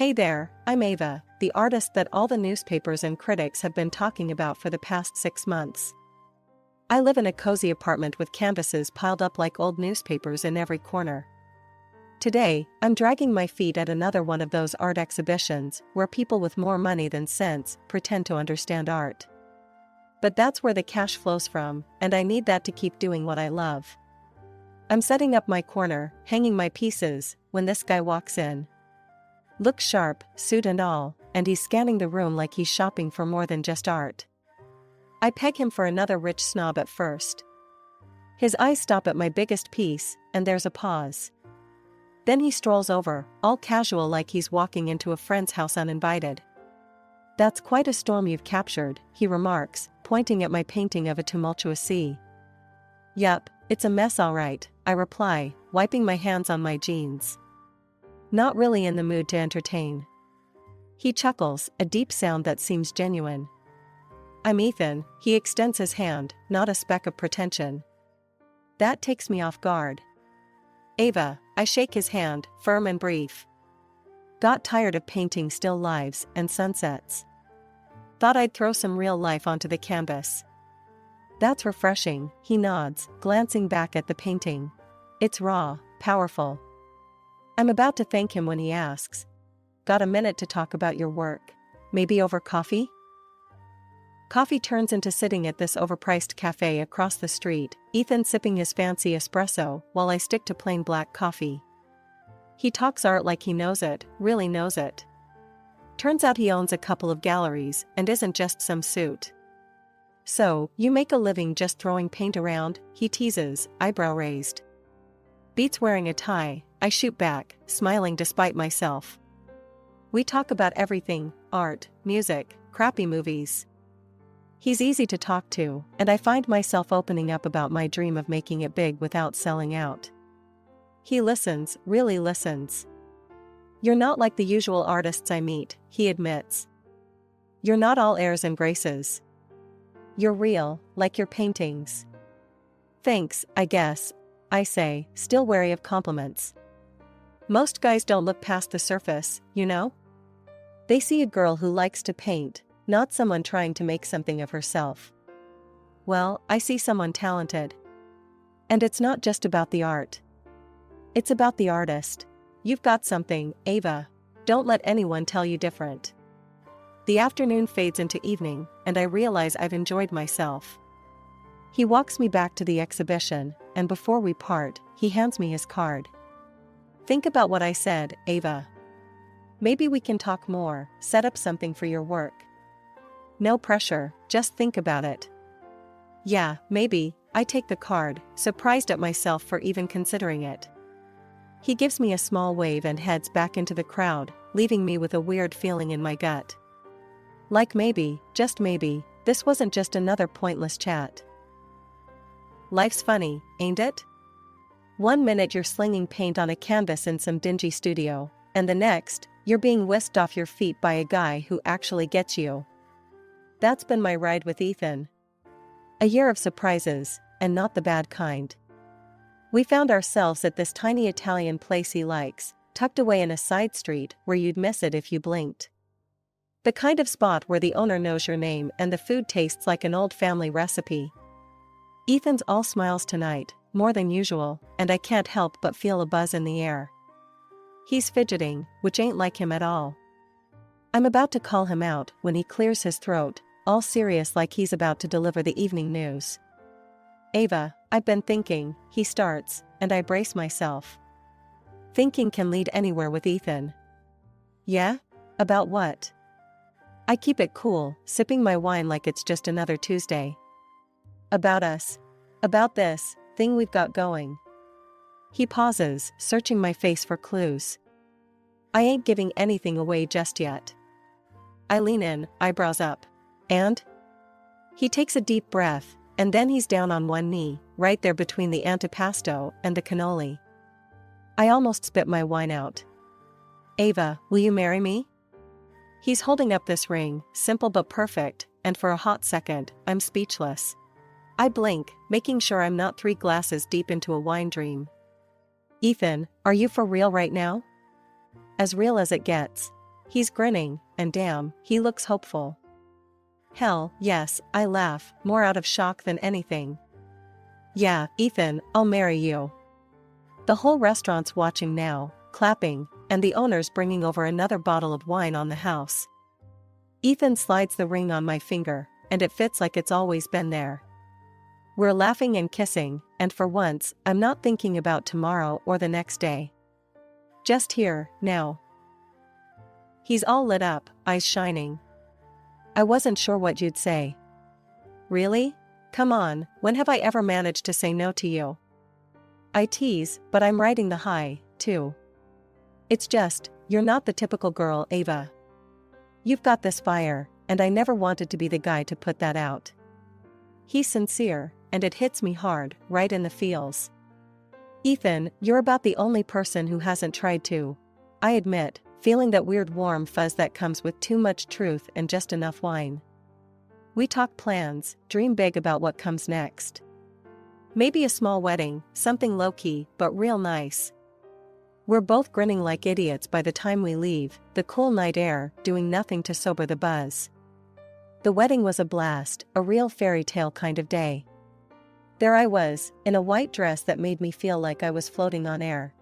Hey there, I'm Ava, the artist that all the newspapers and critics have been talking about for the past 6 months. I live in a cozy apartment with canvases piled up like old newspapers in every corner. Today, I'm dragging my feet at another one of those art exhibitions where people with more money than sense pretend to understand art. But that's where the cash flows from, and I need that to keep doing what I love. I'm setting up my corner, hanging my pieces, when this guy walks in. Looks sharp, suit and all, and he's scanning the room like he's shopping for more than just art. I peg him for another rich snob at first. His eyes stop at my biggest piece, and there's a pause. Then he strolls over, all casual like he's walking into a friend's house uninvited. "That's quite a storm you've captured," he remarks, pointing at my painting of a tumultuous sea. "Yup, it's a mess all right," I reply, wiping my hands on my jeans. Not really in the mood to entertain. He chuckles, a deep sound that seems genuine. "I'm Ethan," he extends his hand, not a speck of pretension. That takes me off guard. "Ava," I shake his hand, firm and brief. Got tired of painting still lives and sunsets. Thought I'd throw some real life onto the canvas. "That's refreshing," he nods, glancing back at the painting. "It's raw, powerful." I'm about to thank him when he asks, "Got a minute to talk about your work? Maybe over coffee?" Coffee turns into sitting at this overpriced cafe across the street, Ethan sipping his fancy espresso while I stick to plain black coffee. He talks art like he knows it, really knows it. Turns out he owns a couple of galleries and isn't just some suit. "So, you make a living just throwing paint around?" he teases, eyebrow raised. "Beats wearing a tie," I shoot back, smiling despite myself. We talk about everything, art, music, crappy movies. He's easy to talk to, and I find myself opening up about my dream of making it big without selling out. He listens, really listens. "You're not like the usual artists I meet," he admits. "You're not all airs and graces. You're real, like your paintings." "Thanks, I guess," I say, still wary of compliments. Most guys don't look past the surface, you know? They see a girl who likes to paint, not someone trying to make something of herself. Well, I see someone talented. And it's not just about the art. It's about the artist. You've got something, Ava. Don't let anyone tell you different. The afternoon fades into evening, and I realize I've enjoyed myself. He walks me back to the exhibition, and before we part, he hands me his card. "Think about what I said, Ava. Maybe we can talk more, set up something for your work. No pressure, just think about it." "Yeah, maybe," I take the card, surprised at myself for even considering it. He gives me a small wave and heads back into the crowd, leaving me with a weird feeling in my gut. Like maybe, just maybe, this wasn't just another pointless chat. Life's funny, ain't it? One minute you're slinging paint on a canvas in some dingy studio, and the next, you're being whisked off your feet by a guy who actually gets you. That's been my ride with Ethan. A year of surprises, and not the bad kind. We found ourselves at this tiny Italian place he likes, tucked away in a side street where you'd miss it if you blinked. The kind of spot where the owner knows your name and the food tastes like an old family recipe. Ethan's all smiles tonight, more than usual, and I can't help but feel a buzz in the air. He's fidgeting, which ain't like him at all. I'm about to call him out when he clears his throat, all serious like he's about to deliver the evening news. "Ava, I've been thinking," he starts, and I brace myself. Thinking can lead anywhere with Ethan. "Yeah? About what?" I keep it cool, sipping my wine like it's just another Tuesday. "About us. About this thing we've got going." He pauses, searching my face for clues. I ain't giving anything away just yet. I lean in, eyebrows up. "And?" He takes a deep breath, and then he's down on one knee, right there between the antipasto and the cannoli. I almost spit my wine out. "Ava, will you marry me?" He's holding up this ring, simple but perfect, and for a hot second, I'm speechless. I blink, making sure I'm not 3 glasses deep into a wine dream. "Ethan, are you for real right now?" "As real as it gets." He's grinning, and damn, he looks hopeful. Hell, yes, I laugh, more out of shock than anything. Yeah, Ethan, I'll marry you. The whole restaurant's watching now, clapping, and the owner's bringing over another bottle of wine on the house. Ethan slides the ring on my finger, and it fits like it's always been there. We're laughing and kissing, and for once, I'm not thinking about tomorrow or the next day. Just here, now. He's all lit up, eyes shining. I wasn't sure what you'd say. Really? Come on, when have I ever managed to say no to you? I tease, but I'm riding the high, too. It's just, you're not the typical girl, Ava. You've got this fire, and I never wanted to be the guy to put that out. He's sincere, and it hits me hard, right in the feels. Ethan, you're about the only person who hasn't tried to. I admit, feeling that weird warm fuzz that comes with too much truth and just enough wine. We talk plans, dream big about what comes next. Maybe a small wedding, something low-key, but real nice. We're both grinning like idiots by the time we leave, the cool night air doing nothing to sober the buzz. The wedding was a blast, a real fairy tale kind of day. There I was, in a white dress that made me feel like I was floating on air.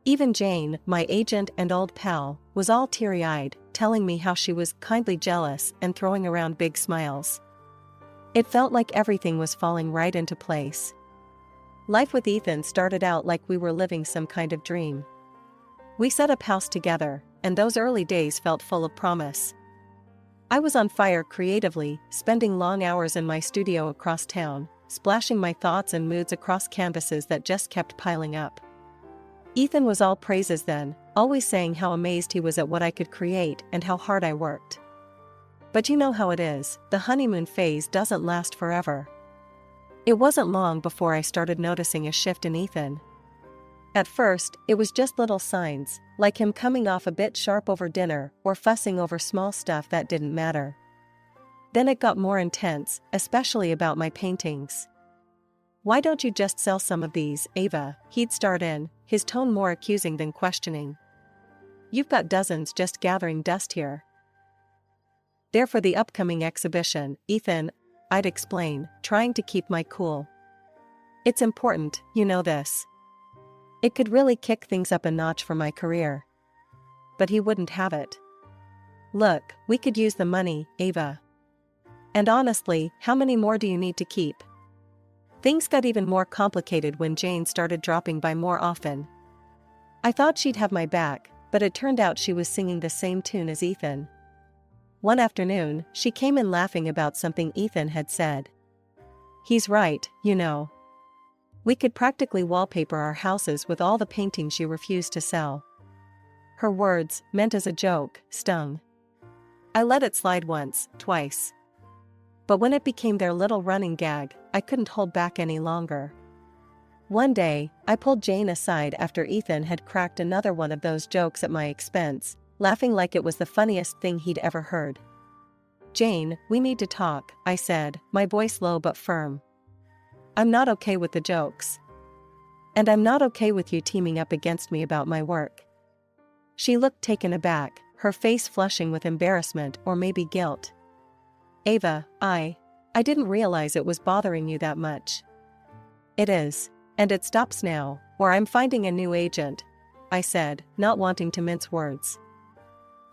Even Jane, my agent and old pal, was all teary-eyed, telling me how she was kindly jealous and throwing around big smiles. It felt like everything was falling right into place. Life with Ethan started out like we were living some kind of dream. We set up house together, and those early days felt full of promise. I was on fire creatively, spending long hours in my studio across town, splashing my thoughts and moods across canvases that just kept piling up. Ethan was all praises then, always saying how amazed he was at what I could create and how hard I worked. But you know how it is, the honeymoon phase doesn't last forever. It wasn't long before I started noticing a shift in Ethan. At first, it was just little signs, like him coming off a bit sharp over dinner or fussing over small stuff that didn't matter. Then it got more intense, especially about my paintings. Why don't you just sell some of these, Ava? He'd start in, his tone more accusing than questioning. You've got dozens just gathering dust here. They're for the upcoming exhibition, Ethan, I'd explain, trying to keep my cool. It's important, you know this. It could really kick things up a notch for my career. But he wouldn't have it. Look, we could use the money, Ava. And honestly, how many more do you need to keep? Things got even more complicated when Jane started dropping by more often. I thought she'd have my back, but it turned out she was singing the same tune as Ethan. One afternoon, she came in laughing about something Ethan had said. He's right, you know. We could practically wallpaper our houses with all the paintings you refused to sell. Her words, meant as a joke, stung. I let it slide once, twice. But when it became their little running gag, I couldn't hold back any longer. One day, I pulled Jane aside after Ethan had cracked another one of those jokes at my expense, laughing like it was the funniest thing he'd ever heard. Jane, we need to talk, I said, my voice low but firm. I'm not okay with the jokes. And I'm not okay with you teaming up against me about my work. She looked taken aback, her face flushing with embarrassment or maybe guilt. Ava, I didn't realize it was bothering you that much. It is, and it stops now, or I'm finding a new agent, I said, not wanting to mince words.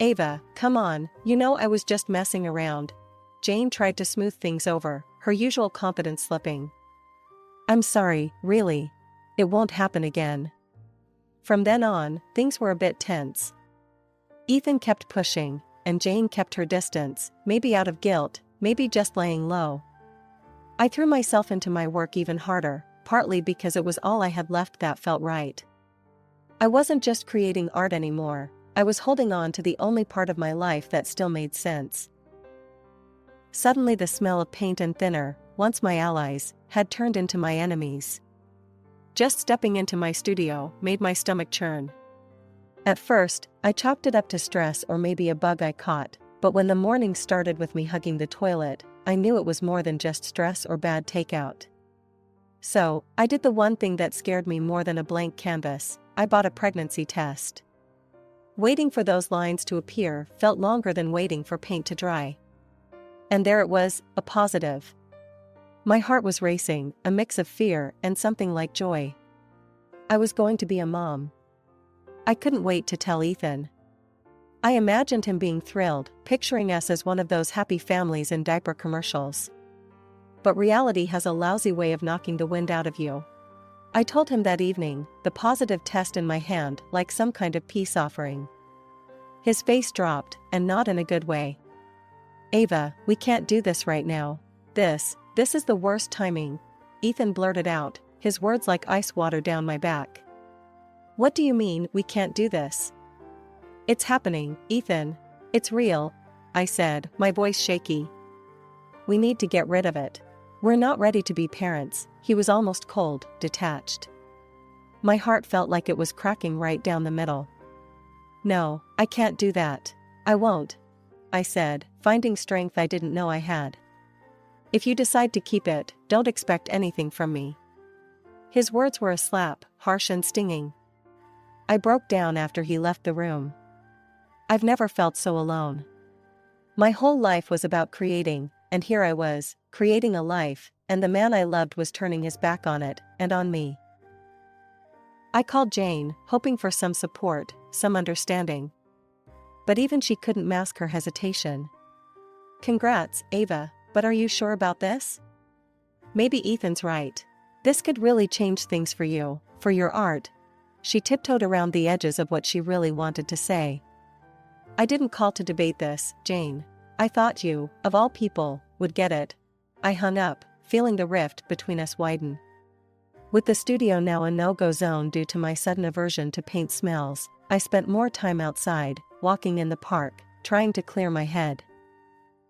Ava, come on, you know I was just messing around. Jane tried to smooth things over, her usual confidence slipping. I'm sorry, really. It won't happen again. From then on, things were a bit tense. Ethan kept pushing, and Jane kept her distance, maybe out of guilt, maybe just laying low. I threw myself into my work even harder, partly because it was all I had left that felt right. I wasn't just creating art anymore, I was holding on to the only part of my life that still made sense. Suddenly the smell of paint and thinner, once my allies, had turned into my enemies. Just stepping into my studio made my stomach churn. At first, I chalked it up to stress or maybe a bug I caught, but when the morning started with me hugging the toilet, I knew it was more than just stress or bad takeout. So, I did the one thing that scared me more than a blank canvas, I bought a pregnancy test. Waiting for those lines to appear felt longer than waiting for paint to dry. And there it was, a positive. My heart was racing, a mix of fear and something like joy. I was going to be a mom. I couldn't wait to tell Ethan. I imagined him being thrilled, picturing us as one of those happy families in diaper commercials. But reality has a lousy way of knocking the wind out of you. I told him that evening, the positive test in my hand like some kind of peace offering. His face dropped, and not in a good way. "Ava, we can't do this right now. This is the worst timing," Ethan blurted out, his words like ice water down my back. "What do you mean, we can't do this?" "It's happening, Ethan. It's real," I said, my voice shaky. "We need to get rid of it. We're not ready to be parents." He was almost cold, detached. My heart felt like it was cracking right down the middle. "No, I can't do that. I won't," I said, finding strength I didn't know I had. "If you decide to keep it, don't expect anything from me." His words were a slap, harsh and stinging. I broke down after he left the room. I've never felt so alone. My whole life was about creating, and here I was, creating a life, and the man I loved was turning his back on it, and on me. I called Jane, hoping for some support, some understanding. But even she couldn't mask her hesitation. "Congrats, Ava, but are you sure about this? Maybe Ethan's right. This could really change things for you, for your art." She tiptoed around the edges of what she really wanted to say. "I didn't call to debate this, Jane. I thought you, of all people, would get it." I hung up, feeling the rift between us widen. With the studio now a no-go zone due to my sudden aversion to paint smells, I spent more time outside, walking in the park, trying to clear my head.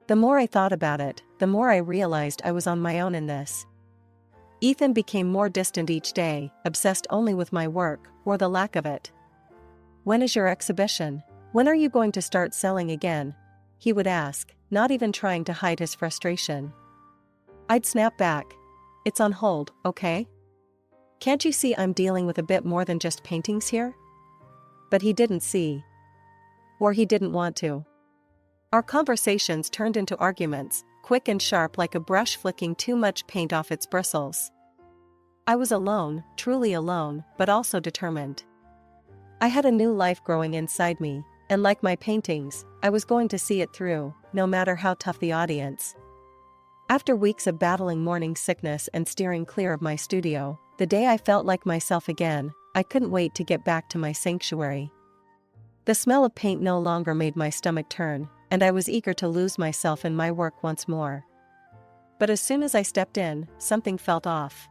The more I thought about it, the more I realized I was on my own in this. Ethan became more distant each day, obsessed only with my work, or the lack of it. "When is your exhibition? When are you going to start selling again?" he would ask, not even trying to hide his frustration. I'd snap back. "It's on hold, okay? Can't you see I'm dealing with a bit more than just paintings here?" But he didn't see. Or he didn't want to. Our conversations turned into arguments, quick and sharp like a brush flicking too much paint off its bristles. I was alone, truly alone, but also determined. I had a new life growing inside me, and like my paintings, I was going to see it through, no matter how tough the audience. After weeks of battling morning sickness and steering clear of my studio, the day I felt like myself again, I couldn't wait to get back to my sanctuary. The smell of paint no longer made my stomach turn, and I was eager to lose myself in my work once more. But as soon as I stepped in, something felt off.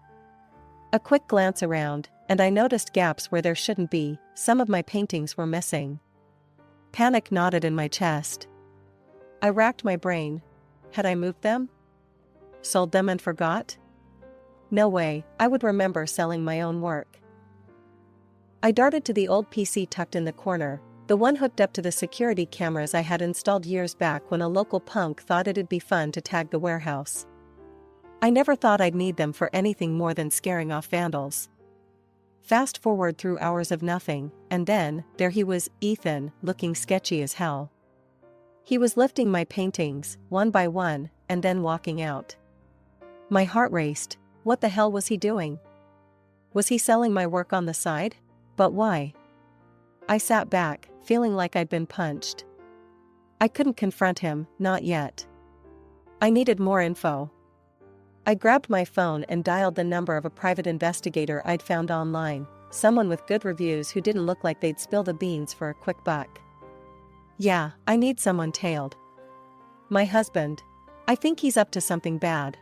A quick glance around, and I noticed gaps where there shouldn't be. Some of my paintings were missing. Panic knotted in my chest. I racked my brain. Had I moved them? Sold them and forgot? No way, I would remember selling my own work. I darted to the old PC tucked in the corner, the one hooked up to the security cameras I had installed years back when a local punk thought it'd be fun to tag the warehouse. I never thought I'd need them for anything more than scaring off vandals. Fast forward through hours of nothing, and then, there he was, Ethan, looking sketchy as hell. He was lifting my paintings, one by one, and then walking out. My heart raced. What the hell was he doing? Was he selling my work on the side? But why? I sat back, feeling like I'd been punched. I couldn't confront him, not yet. I needed more info. I grabbed my phone and dialed the number of a private investigator I'd found online, someone with good reviews who didn't look like they'd spill the beans for a quick buck. "Yeah, I need someone tailed. My husband. I think he's up to something bad,"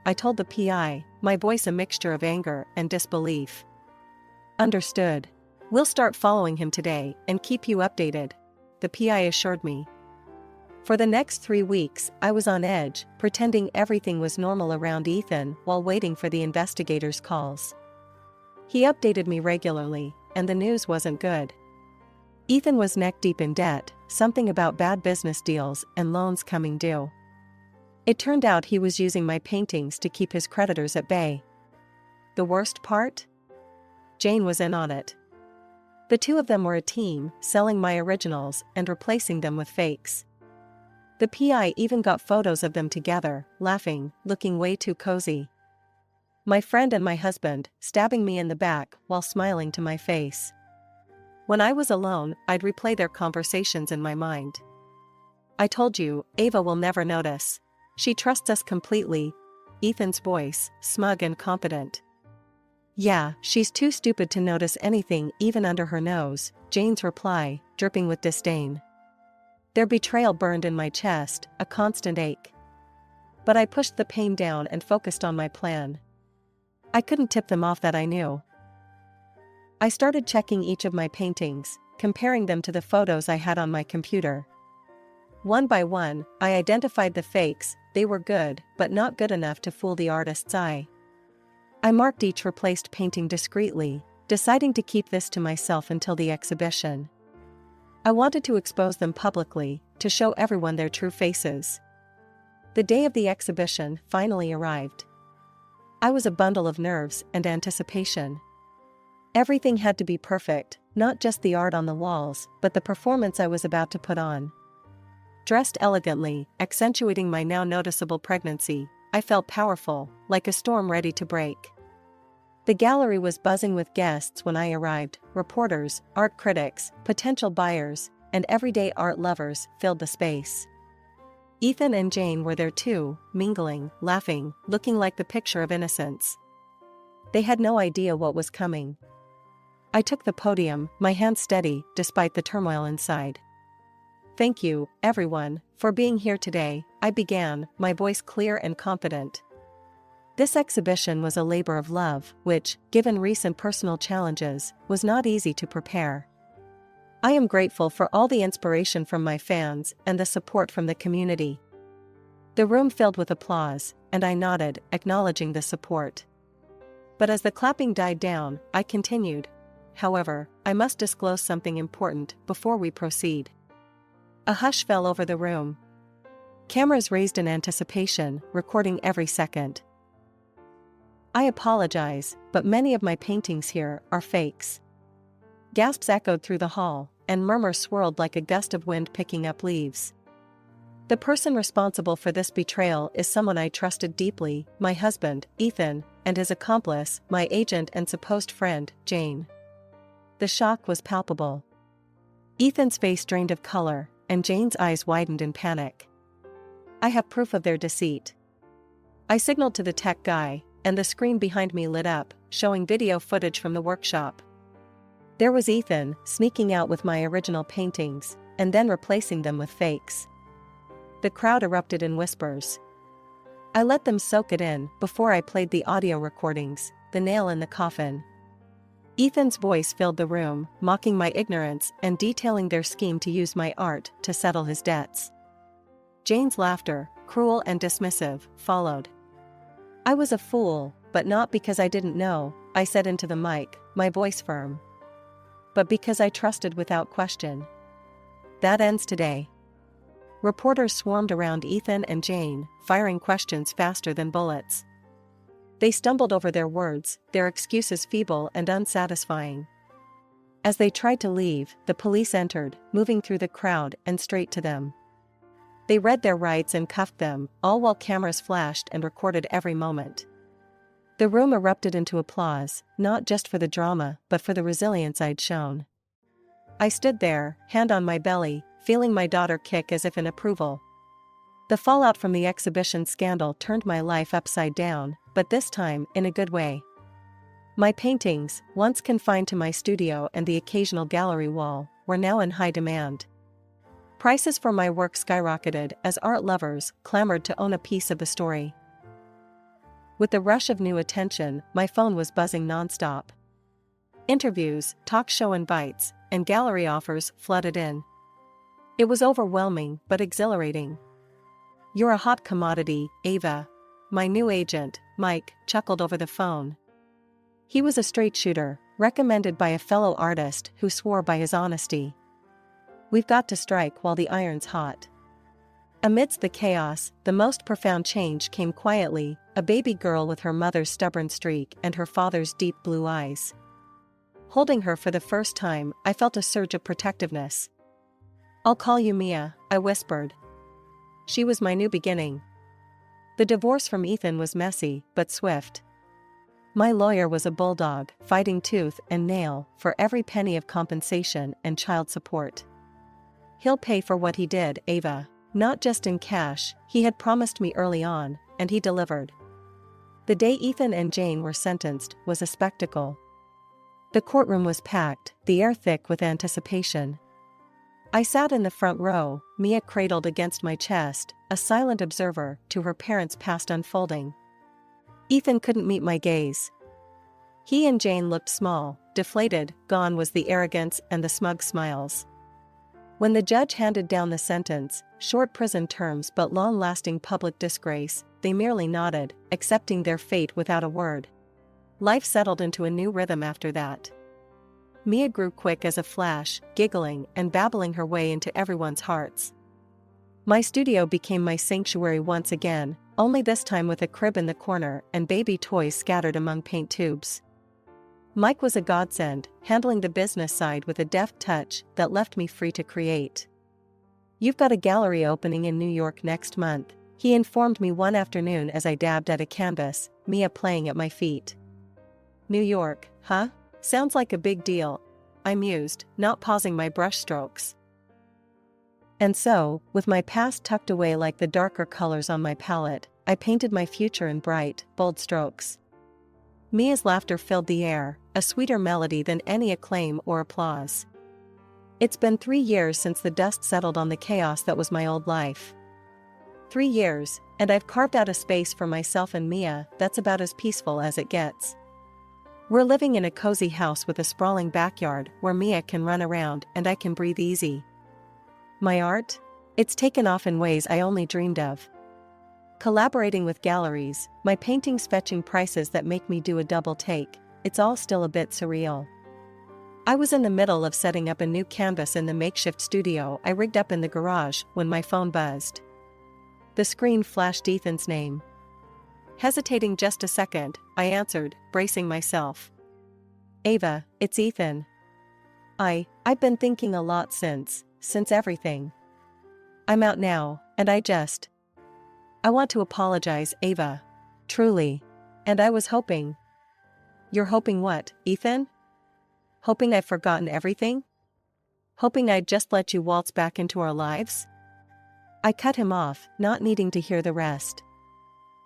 I told the PI, my voice a mixture of anger and disbelief. "Understood. We'll start following him today and keep you updated," the PI assured me. For the next 3 weeks, I was on edge, pretending everything was normal around Ethan while waiting for the investigators' calls. He updated me regularly, and the news wasn't good. Ethan was neck-deep in debt, something about bad business deals and loans coming due. It turned out he was using my paintings to keep his creditors at bay. The worst part? Jane was in on it. The two of them were a team, selling my originals and replacing them with fakes. The PI even got photos of them together, laughing, looking way too cozy. My friend and my husband, stabbing me in the back while smiling to my face. When I was alone, I'd replay their conversations in my mind. I told you, Ava will never notice. She trusts us completely. Ethan's voice, smug and confident. Yeah, she's too stupid to notice anything even under her nose, Jane's reply, dripping with disdain. Their betrayal burned in my chest, a constant ache. But I pushed the pain down and focused on my plan. I couldn't tip them off that I knew. I started checking each of my paintings, comparing them to the photos I had on my computer. One by one, I identified the fakes. They were good, but not good enough to fool the artist's eye. I marked each replaced painting discreetly, deciding to keep this to myself until the exhibition. I wanted to expose them publicly, to show everyone their true faces. The day of the exhibition finally arrived. I was a bundle of nerves and anticipation. Everything had to be perfect, not just the art on the walls, but the performance I was about to put on. Dressed elegantly, accentuating my now noticeable pregnancy, I felt powerful, like a storm ready to break. The gallery was buzzing with guests when I arrived. Reporters, art critics, potential buyers, and everyday art lovers filled the space. Ethan and Jane were there too, mingling, laughing, looking like the picture of innocence. They had no idea what was coming. I took the podium, my hands steady, despite the turmoil inside. Thank you, everyone, for being here today, I began, my voice clear and confident. This exhibition was a labor of love, which, given recent personal challenges, was not easy to prepare. I am grateful for all the inspiration from my fans and the support from the community. The room filled with applause, and I nodded, acknowledging the support. But as the clapping died down, I continued. However, I must disclose something important before we proceed. A hush fell over the room. Cameras raised in anticipation, recording every second. I apologize, but many of my paintings here are fakes. Gasps echoed through the hall, and murmurs swirled like a gust of wind picking up leaves. The person responsible for this betrayal is someone I trusted deeply, my husband, Ethan, and his accomplice, my agent and supposed friend, Jane. The shock was palpable. Ethan's face drained of color, and Jane's eyes widened in panic. I have proof of their deceit. I signaled to the tech guy, and the screen behind me lit up, showing video footage from the workshop. There was Ethan, sneaking out with my original paintings, and then replacing them with fakes. The crowd erupted in whispers. I let them soak it in before I played the audio recordings, the nail in the coffin. Ethan's voice filled the room, mocking my ignorance and detailing their scheme to use my art to settle his debts. Jane's laughter, cruel and dismissive, followed. I was a fool, but not because I didn't know, I said into the mic, my voice firm. But because I trusted without question. That ends today. Reporters swarmed around Ethan and Jane, firing questions faster than bullets. They stumbled over their words, their excuses feeble and unsatisfying. As they tried to leave, the police entered, moving through the crowd and straight to them. They read their rights and cuffed them, all while cameras flashed and recorded every moment. The room erupted into applause, not just for the drama, but for the resilience I'd shown. I stood there, hand on my belly, feeling my daughter kick as if in approval. The fallout from the exhibition scandal turned my life upside down, but this time in a good way. My paintings, once confined to my studio and the occasional gallery wall, were now in high demand. Prices for my work skyrocketed as art lovers clamored to own a piece of the story. With the rush of new attention, my phone was buzzing nonstop. Interviews, talk show invites, and gallery offers flooded in. It was overwhelming but exhilarating. "You're a hot commodity, Ava." My new agent, Mike, chuckled over the phone. He was a straight shooter, recommended by a fellow artist who swore by his honesty. "We've got to strike while the iron's hot." Amidst the chaos, the most profound change came quietly, a baby girl with her mother's stubborn streak and her father's deep blue eyes. Holding her for the first time, I felt a surge of protectiveness. "I'll call you Mia," I whispered. She was my new beginning. The divorce from Ethan was messy, but swift. My lawyer was a bulldog, fighting tooth and nail for every penny of compensation and child support. "He'll pay for what he did, Ava. Not just in cash," he had promised me early on, and he delivered. The day Ethan and Jane were sentenced was a spectacle. The courtroom was packed, the air thick with anticipation. I sat in the front row, Mia cradled against my chest, a silent observer to her parents' past unfolding. Ethan couldn't meet my gaze. He and Jane looked small, deflated, gone was the arrogance and the smug smiles. When the judge handed down the sentence, short prison terms but long-lasting public disgrace, they merely nodded, accepting their fate without a word. Life settled into a new rhythm after that. Mia grew quick as a flash, giggling and babbling her way into everyone's hearts. My studio became my sanctuary once again, only this time with a crib in the corner and baby toys scattered among paint tubes. Mike was a godsend, handling the business side with a deft touch that left me free to create. "You've got a gallery opening in New York next month," he informed me one afternoon as I dabbed at a canvas, Mia playing at my feet. "New York, huh? Sounds like a big deal," I mused, not pausing my brushstrokes. And so, with my past tucked away like the darker colors on my palette, I painted my future in bright, bold strokes. Mia's laughter filled the air, a sweeter melody than any acclaim or applause. It's been 3 years since the dust settled on the chaos that was my old life. 3 years, and I've carved out a space for myself and Mia that's about as peaceful as it gets. We're living in a cozy house with a sprawling backyard where Mia can run around and I can breathe easy. My art? It's taken off in ways I only dreamed of. Collaborating with galleries, my paintings fetching prices that make me do a double take, it's all still a bit surreal. I was in the middle of setting up a new canvas in the makeshift studio I rigged up in the garage when my phone buzzed. The screen flashed Ethan's name. Hesitating just a second, I answered, bracing myself. "Ava, it's Ethan. I've been thinking a lot since everything. I'm out now, and I want to apologize, Ava. Truly. And I was hoping." "You're hoping what, Ethan? Hoping I've forgotten everything? Hoping I'd just let you waltz back into our lives?" I cut him off, not needing to hear the rest.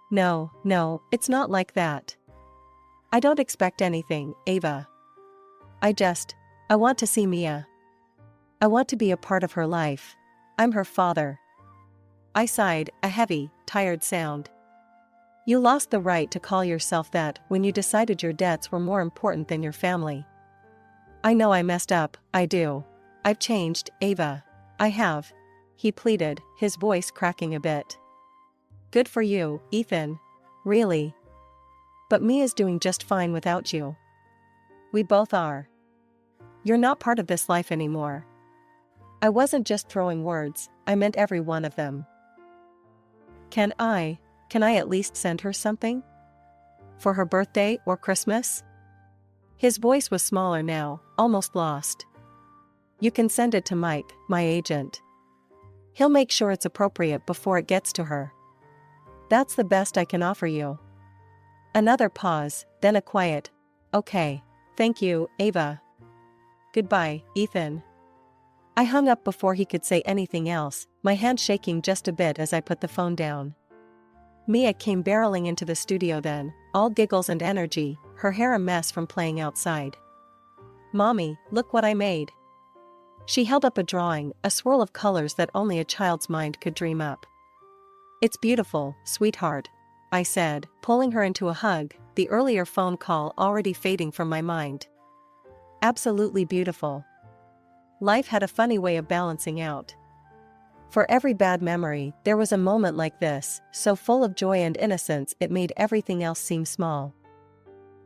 No, it's not like that. I don't expect anything, Ava. I want to see Mia. I want to be a part of her life. I'm her father. I sighed, a heavy, tired sound. "You lost the right to call yourself that when you decided your debts were more important than your family." "I know I messed up, I do. I've changed, Ava. I have," he pleaded, his voice cracking a bit. "Good for you, Ethan. Really. But Mia's doing just fine without you. We both are. You're not part of this life anymore." I wasn't just throwing words, I meant every one of them. Can I at least send her something? For her birthday or Christmas?" His voice was smaller now, almost lost. "You can send it to Mike, my agent. He'll make sure it's appropriate before it gets to her. That's the best I can offer you." Another pause, then a quiet, "Okay. Thank you, Ava. Goodbye, Ethan." I hung up before he could say anything else, my hand shaking just a bit as I put the phone down. Mia came barreling into the studio then, all giggles and energy, her hair a mess from playing outside. "Mommy, look what I made." She held up a drawing, a swirl of colors that only a child's mind could dream up. "It's beautiful, sweetheart," I said, pulling her into a hug, the earlier phone call already fading from my mind. "Absolutely beautiful." Life had a funny way of balancing out. For every bad memory, there was a moment like this, so full of joy and innocence it made everything else seem small.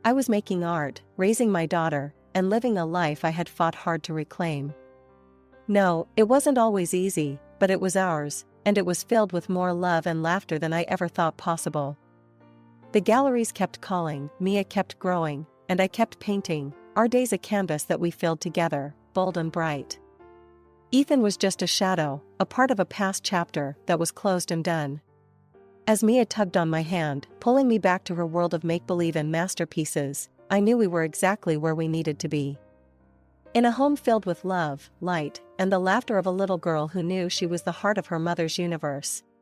I was making art, raising my daughter, and living a life I had fought hard to reclaim. No, it wasn't always easy, but it was ours, and it was filled with more love and laughter than I ever thought possible. The galleries kept calling, Mia kept growing, and I kept painting, Our days a canvas that we filled together, bold and bright. Ethan was just a shadow, a part of a past chapter that was closed and done. As Mia tugged on my hand, pulling me back to her world of make-believe and masterpieces, I knew we were exactly where we needed to be. In a home filled with love, light, and the laughter of a little girl who knew she was the heart of her mother's universe.